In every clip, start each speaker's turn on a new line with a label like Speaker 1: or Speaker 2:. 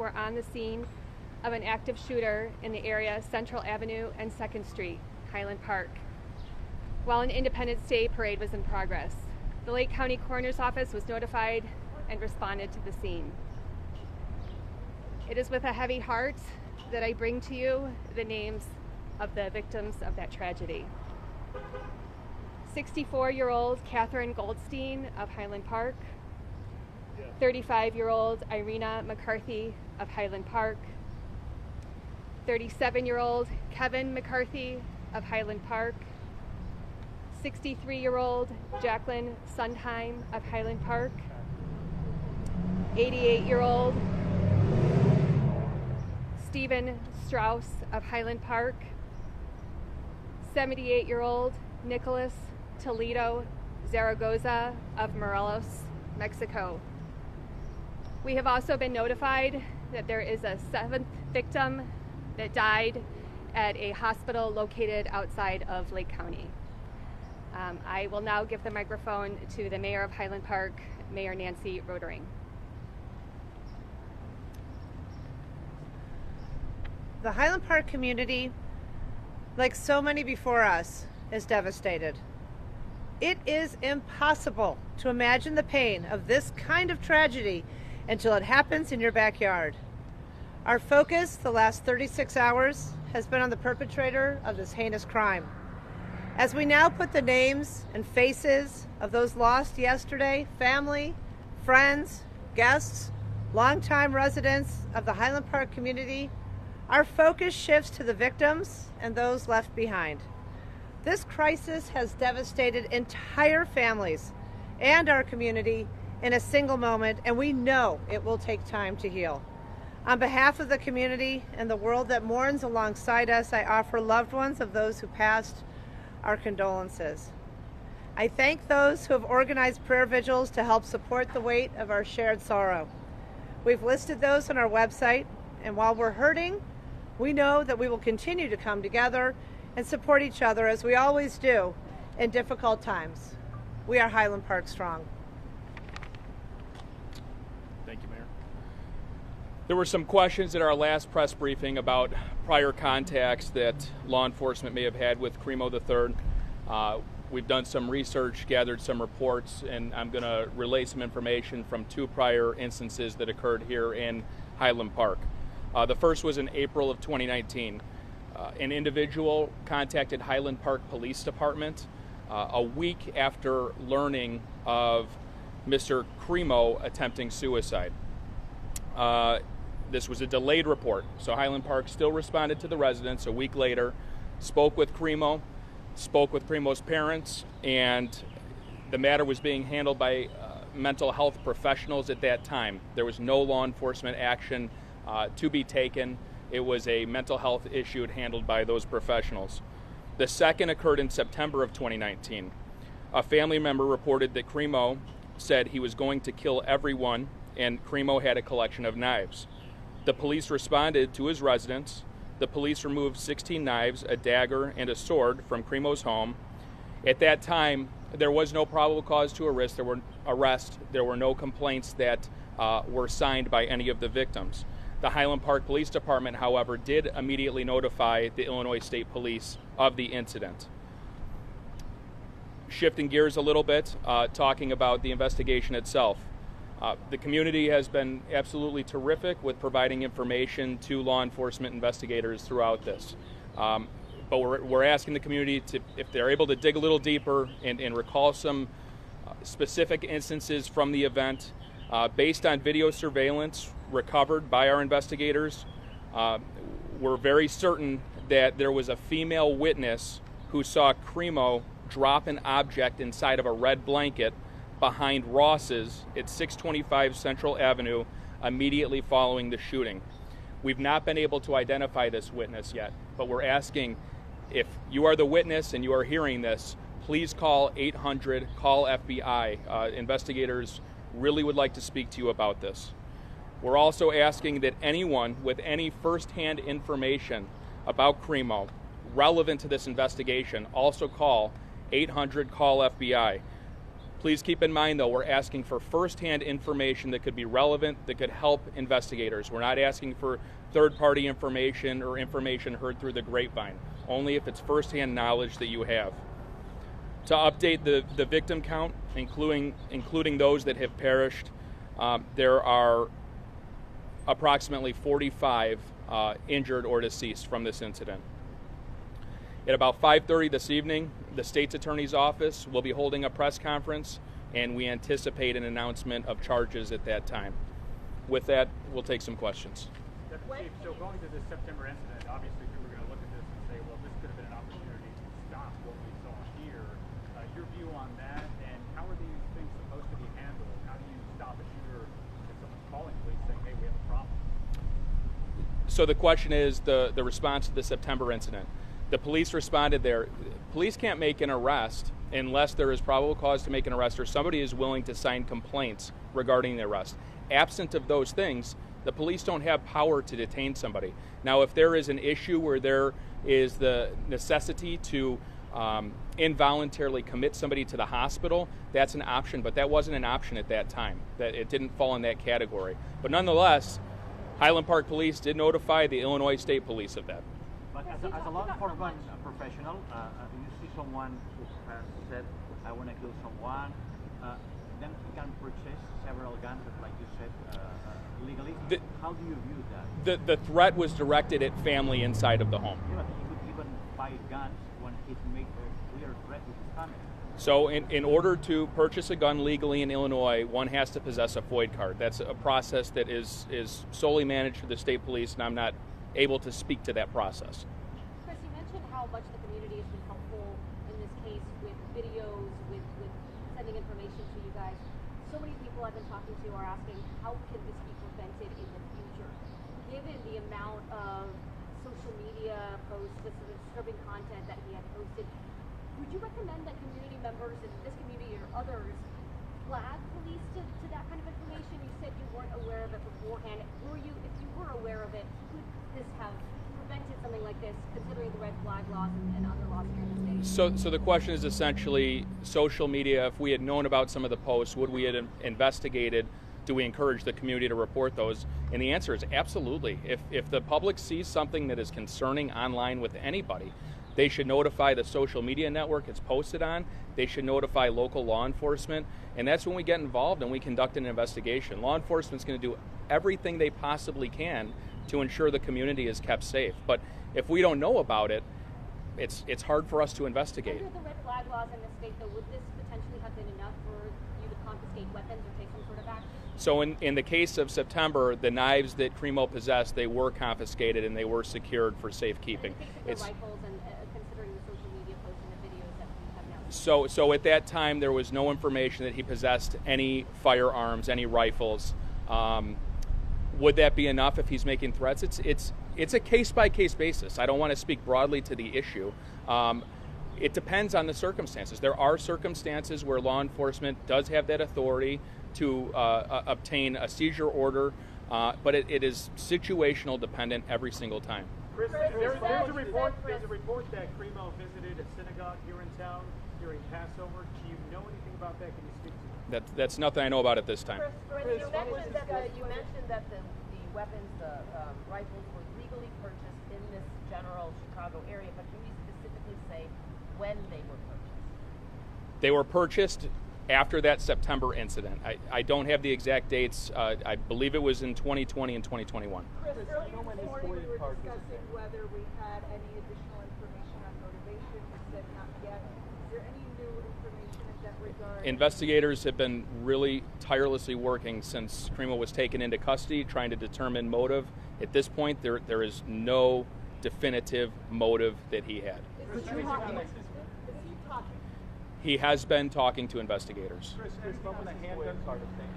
Speaker 1: were on the scene of an active shooter in the area Central Avenue and 2nd Street, Highland Park, while an Independence Day parade was in progress. The Lake County Coroner's Office was notified and responded to the scene. It is with a heavy heart that I bring to you the names of the victims of that tragedy. 64-year-old Catherine Goldstein of Highland Park, 35-year-old Irina McCarthy of Highland Park, 37-year-old Kevin McCarthy of Highland Park, 63-year-old Jacqueline Sundheim of Highland Park, 88-year-old Stephen Strauss of Highland Park, 78-year-old Nicholas Toledo Zaragoza of Morelos, Mexico. We have also been notified that there is a 7th victim that died at a hospital located outside of Lake County. I will now give the microphone to the Mayor of Highland Park, Mayor Nancy Rodering.
Speaker 2: The Highland Park community, like so many before us, is devastated. It is impossible to imagine the pain of this kind of tragedy until it happens in your backyard. Our focus the last 36 hours has been on the perpetrator of this heinous crime. As we now put the names and faces of those lost yesterday, family, friends, guests, longtime residents of the Highland Park community, our focus shifts to the victims and those left behind. This crisis has devastated entire families and our community in a single moment, and we know it will take time to heal. On behalf of the community and the world that mourns alongside us, I offer loved ones of those who passed our condolences. I thank those who have organized prayer vigils to help support the weight of our shared sorrow. We've listed those on our website, and while we're hurting, we know that we will continue to come together and support each other as we always do in difficult times. We are Highland Park strong.
Speaker 3: Thank you, Mayor. There were some questions at our last press briefing about prior contacts that law enforcement may have had with Crimo III. We've done some research, gathered some reports, and I'm going to relay some information from 2 prior instances that occurred here in Highland Park. The first was in April of 2019. An individual contacted Highland Park Police Department a week after learning of Mr. Crimo attempting suicide. This was a delayed report, so Highland Park still responded to the residents a week later, spoke with Crimo, spoke with Crimo's parents, and the matter was being handled by mental health professionals at that time. There was no law enforcement action to be taken. It was a mental health issue handled by those professionals. The second occurred in September of 2019. A family member reported that Crimo said he was going to kill everyone, and Crimo had a collection of knives. The police responded to his residence. The police removed 16 knives, a dagger, and a sword from Crimo's home. At that time, there was no probable cause to arrest. There were no complaints that were signed by any of the victims. The Highland Park Police Department, however, did immediately notify the Illinois State Police of the incident. Shifting gears a little bit, talking about the investigation itself. The community has been absolutely terrific with providing information to law enforcement investigators throughout this. But we're asking the community to, if they're able to dig a little deeper and recall some specific instances from the event, based on video surveillance recovered by our investigators, we're very certain that there was a female witness who saw Crimo drop an object inside of a red blanket behind Ross's at 625 Central Avenue immediately following the shooting. We've not been able to identify this witness yet, but we're asking, if you are the witness and you are hearing this, please call 800, call FBI. Investigators really would like to speak to you about this. We're also asking that anyone with any firsthand information about Crimo relevant to this investigation also call 800, call FBI. Please keep in mind, though, we're asking for firsthand information that could be relevant, that could help investigators. We're not asking for third-party information or information heard through the grapevine, only if it's firsthand knowledge that you have. To update the victim count, including those that have perished, there are approximately 45 injured or deceased from this incident. At about 5:30 this evening, the state's attorney's office will be holding a press conference, and we anticipate an announcement of charges at that time. With that, we'll take some questions.
Speaker 4: Deputy Chief, so going to this September incident, obviously people are going to look at this and say, well, this could have been an opportunity to stop what we saw here. Your view on that, and how are these things supposed to be handled? How do you stop a shooter if someone's calling police saying, hey, we have a problem?
Speaker 3: So the question is the response to the September incident. The police responded there. Police can't make an arrest unless there is probable cause to make an arrest or somebody is willing to sign complaints regarding the arrest. Absent of those things, the police don't have power to detain somebody. Now, if there is an issue where there is the necessity to involuntarily commit somebody to the hospital, that's an option, but that wasn't an option at that time. That it didn't fall in that category. But nonetheless, Highland Park Police did notify the Illinois State Police of that.
Speaker 5: But as a law enforcement professional, you see someone who has said, I want to kill someone, then he can purchase several guns, like you said, legally. How do you view that?
Speaker 3: The threat was directed at family inside of the home.
Speaker 5: Yeah, but he could even buy guns when he makes a clear threat to his family.
Speaker 3: So in order to purchase a gun legally in Illinois, one has to possess a FOID card. That's a process that is solely managed through the state police, and I'm not able to speak to that process.
Speaker 6: Chris, you mentioned how much the community has been helpful in this case with videos, with sending information to you guys. So many people I've been talking to are asking, how can this be prevented in the future? Given the amount of social media posts, the sort of disturbing content that he had posted, would you recommend that community members in this community or others flag police to that kind of information? You said you weren't aware of it beforehand. If you were aware of it, could this have prevented something like this, considering the red flag laws and other laws here in the state?
Speaker 3: So the question is essentially social media. If we had known about some of the posts, would we have investigated? Do we encourage the community to report those? And the answer is absolutely. If the public sees something that is concerning online with anybody, they should notify the social media network it's posted on. They should notify local law enforcement. And that's when we get involved and we conduct an investigation. Law enforcement's going to do everything they possibly can to ensure the community is kept safe. But if we don't know about it, it's hard for us to investigate.
Speaker 6: Under the red flag laws in the state, though, would this potentially have been enough for you to confiscate weapons or take some sort of action?
Speaker 3: So in the case of September, the knives that Cremo possessed, they were confiscated and they were secured for safekeeping.
Speaker 6: And the rifles and considering the social media posts and the videos that we have now.
Speaker 3: So at that time, there was no information that he possessed any firearms, any rifles. Would that be enough if he's making threats? It's a case-by-case basis. I don't want to speak broadly to the issue. It depends on the circumstances. There are circumstances where law enforcement does have that authority to obtain a seizure order, but it is situational dependent every single time.
Speaker 4: Chris, there's a report that Cremo visited a synagogue here in town during Passover. Do you know anything about that? Can you speak to that?
Speaker 3: That's nothing I know about at this time.
Speaker 7: Chris, you mentioned that the weapons, the rifles, were legally purchased in this general Chicago area, but can you specifically say when they were purchased?
Speaker 3: They were purchased after that September incident. I don't have the exact dates. I believe it was in 2020 and 2021.
Speaker 8: Chris, earlier this morning we were discussing whether we had any additional information on motivation. You said not yet. Is there any new information in that regard?
Speaker 3: Investigators have been really tirelessly working since Cremo was taken into custody, trying to determine motive. At this point, there is no definitive motive that he had.
Speaker 8: Is he talking?
Speaker 3: He has been talking to investigators.
Speaker 4: Chris, from the handgun part of things,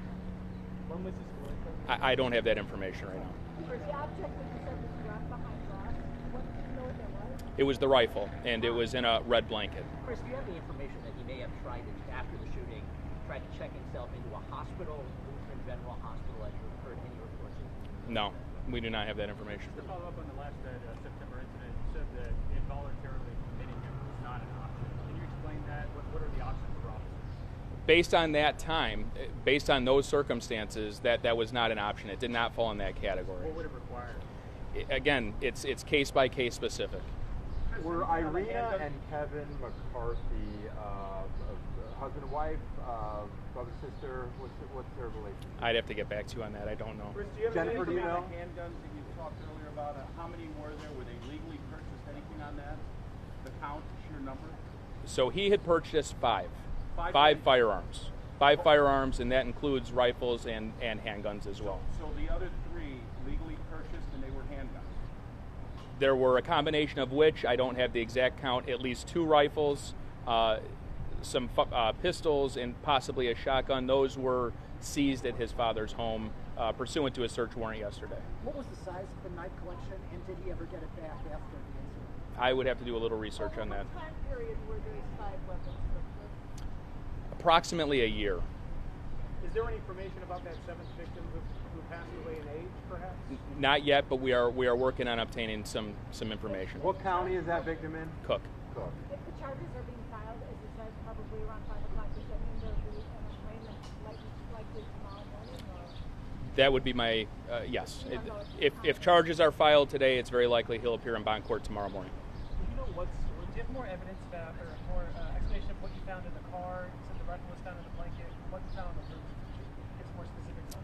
Speaker 4: when was this?
Speaker 3: I don't have that information right now.
Speaker 8: The object that you said was dropped behind glass. What do you know what that was?
Speaker 3: It was the rifle, and it was in a red blanket.
Speaker 9: Chris, do you have the information that he may have tried to, after the shooting, tried to check himself into a hospital, Lutheran General Hospital, as you heard any reports?
Speaker 3: No, we do not have that information.
Speaker 4: To follow up on the last September incident, you said that involuntarily committing him was not an option. Can you explain that? What are the options for officers?
Speaker 3: Based on that time, based on those circumstances, that was not an option. It did not fall in that category.
Speaker 4: What would it require?
Speaker 3: Again, it's case by case specific.
Speaker 10: Were Irina and Kevin McCarthy husband and wife, brother sister? What's their relationship?
Speaker 3: I'd have to get back to you on that. I don't know.
Speaker 11: Chris, do you have any
Speaker 10: Jennifer, do you
Speaker 11: information on
Speaker 10: know?
Speaker 11: the handguns that you talked earlier about? How many were there? Were they legally purchased? Anything on that? The count, sheer number?
Speaker 3: So he had purchased five
Speaker 11: Five
Speaker 3: firearms. 5 firearms, and that includes rifles and handguns as well.
Speaker 11: So the other 3 legally purchased and they were handguns?
Speaker 3: There were a combination of which, I don't have the exact count, at least 2 rifles, some pistols, and possibly a shotgun. Those were seized at his father's home pursuant to a search warrant yesterday.
Speaker 12: What was the size of the knife collection, and did he ever get it back after the incident?
Speaker 3: I would have to do a little research on that.
Speaker 8: What time period were those 5 weapons purchased?
Speaker 3: Approximately a year.
Speaker 4: Is there any information about that 7th victim who passed away in age, perhaps?
Speaker 3: Not yet, but we are working on obtaining some information.
Speaker 10: What county is that victim in?
Speaker 3: Cook.
Speaker 13: If the charges are being filed, as you said, probably around 5 o'clock, does that mean there'll be an arraignment likely tomorrow morning? Or?
Speaker 3: That would be my yes. If charges are filed today, it's very likely he'll appear in bond court tomorrow morning.
Speaker 14: Do you know do you have more evidence about, or more explanation of what you found in the car? You said the rifle was found in the blanket. What's found on the roof? Get some more specifics on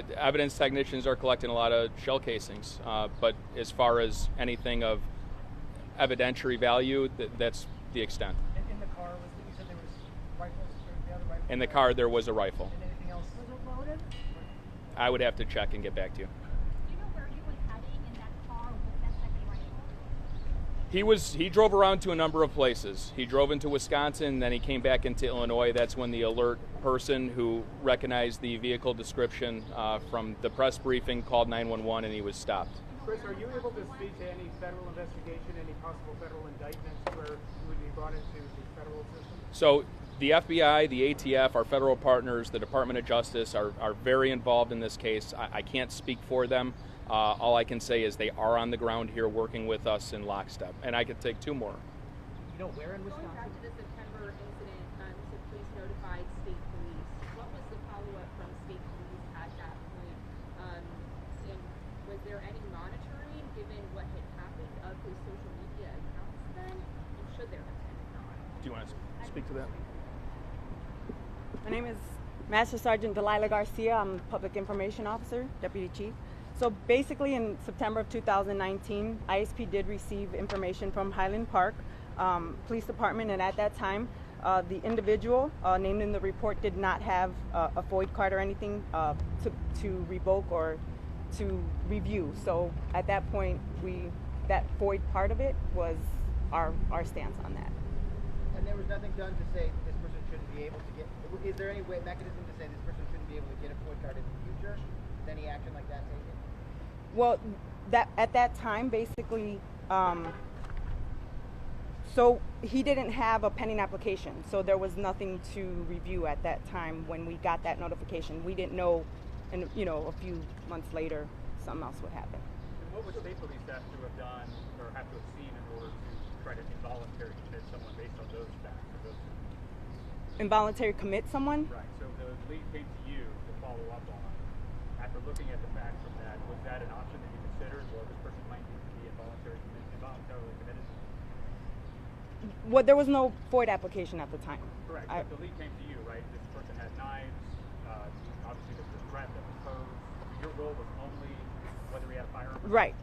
Speaker 14: that.
Speaker 3: Evidence technicians are collecting a lot of shell casings, but as far as anything of evidentiary value, that's the extent.
Speaker 14: In the car, you said there was rifles, the other rifle?
Speaker 3: In the car, there was a rifle.
Speaker 14: And anything else?
Speaker 13: Was it loaded?
Speaker 3: I would have to check and get back to you.
Speaker 13: Do you know where he was heading in that car with that second rifle?
Speaker 3: He drove around to a number of places. He drove into Wisconsin, then he came back into Illinois. That's when the alert person who recognized the vehicle description from the press briefing called 911, and he was stopped.
Speaker 4: Chris, are you able to speak to any federal investigation, any possible federal indictments where you would be brought into the federal system?
Speaker 3: So the FBI, the ATF, our federal partners, the Department of Justice are very involved in this case. I can't speak for them. All I can say is they are on the ground here working with us in lockstep. And I could take 2 more.
Speaker 14: You know where in
Speaker 15: Going back to the September incident, you said police notified state police. What was the follow-up from state police at that point? And was there any monitoring given what had happened of his social media accounts then? And should there have been?
Speaker 3: Do you want to speak to that?
Speaker 16: My name is Master Sergeant Delilah Garcia. I'm Public Information Officer, Deputy Chief. So basically in September of 2019, ISP did receive information from Highland Park Police Department, and at that time, the individual named in the report did not have a FOID card or anything to revoke or to review. So at that point, that FOID part of it was our stance on that.
Speaker 17: And there was nothing done to say this person shouldn't be able to get. Is there any mechanism to say this person shouldn't be able to get a FOID card in the future? Is any action like that taken?
Speaker 16: Well, at that time, basically, so he didn't have a pending application, so there was nothing to review at that time when we got that notification. We didn't know, and a few months later, something else would happen.
Speaker 4: And what would state police have to have done or have to have seen in order to try to involuntary commit someone based on those facts or those things?
Speaker 16: Involuntary commit someone?
Speaker 4: Right. So the lead came to you to follow up on. After looking at the facts from that, was that an option that you considered? Well, this person might need to be involuntarily committed?
Speaker 16: Well, there was no FOID application at the time.
Speaker 4: Correct. But the lead came to you, right? This person had knives. Obviously, this was a threat that was posed. Your role was only whether he had a firearm.
Speaker 16: Right.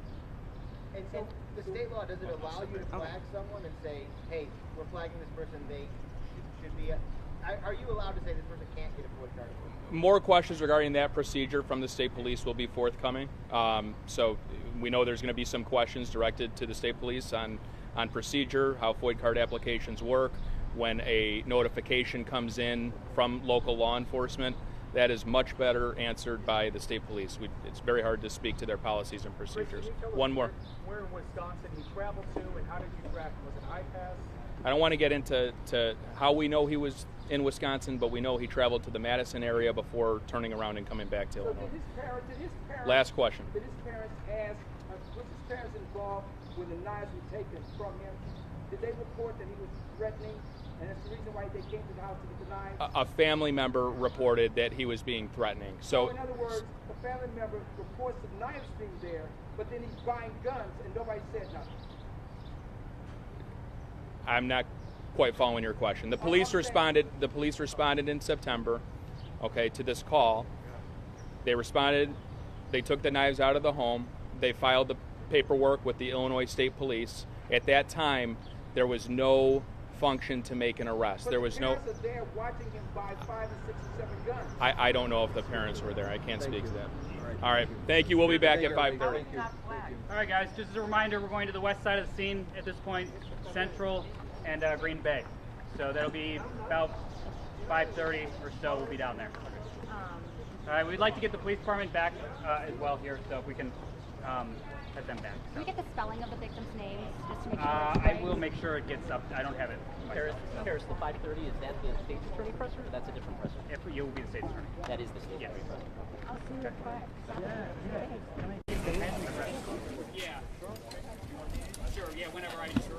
Speaker 17: And so the state law, does it allow you to flag someone and say, hey, we're flagging this person, they should be are you allowed to say this person can't get a FOID card?
Speaker 3: More questions regarding that procedure from the state police will be forthcoming. So we know there's going to be some questions directed to the state police on procedure, how FOID card applications work, when a notification comes in from local law enforcement. That is much better answered by the state police. It's very hard to speak to their policies and procedures.
Speaker 4: Chris, can you tell us
Speaker 3: One more.
Speaker 4: Where in Wisconsin he traveled to, and how did you track him? Was it iPass?
Speaker 3: I don't want to get into how we know he was in Wisconsin, but we know he traveled to the Madison area before turning around and coming back to Illinois.
Speaker 18: Did his parents,
Speaker 3: Last question.
Speaker 18: Did his parents ask, was his parents involved when the knives were taken from him? Did they report that he was threatening And that's the reason why they came to the house to get the knives?
Speaker 3: A family member reported that he was being threatening. So
Speaker 18: in other words, a family member reports the knives being there, but then he's buying guns and nobody said nothing.
Speaker 3: I'm not quite following your question. The police responded. The police responded in September, okay, to this call. They responded. They took the knives out of the home. They filed the paperwork with the Illinois State Police. At that time, there was no function to make an arrest.
Speaker 18: But
Speaker 3: there was no.
Speaker 18: The parents are there watching him buy 5 and 6 and 7 guns.
Speaker 3: I don't know if the parents were there. I can't speak to that. All right. Thank you. We'll be back at 5:30.
Speaker 4: All right, guys. Just as a reminder, we're going to the west side of the scene at this point, Central and Green Bay. So that'll be about 5:30 or so. We'll be down there. All right. We'd like to get the police department back as well here, so if we can have them back.
Speaker 6: Can we get the spelling of the victims' names just to make sure?
Speaker 4: I will make sure it gets up. I don't have it.
Speaker 9: Paris, the 5:30, is that the state's attorney presser, or that's a different presser?
Speaker 4: If you will be the state's attorney.
Speaker 9: That is the state's attorney presser.
Speaker 6: I'll see you at 5.
Speaker 4: Yeah. Sure. Yeah. Whenever I just.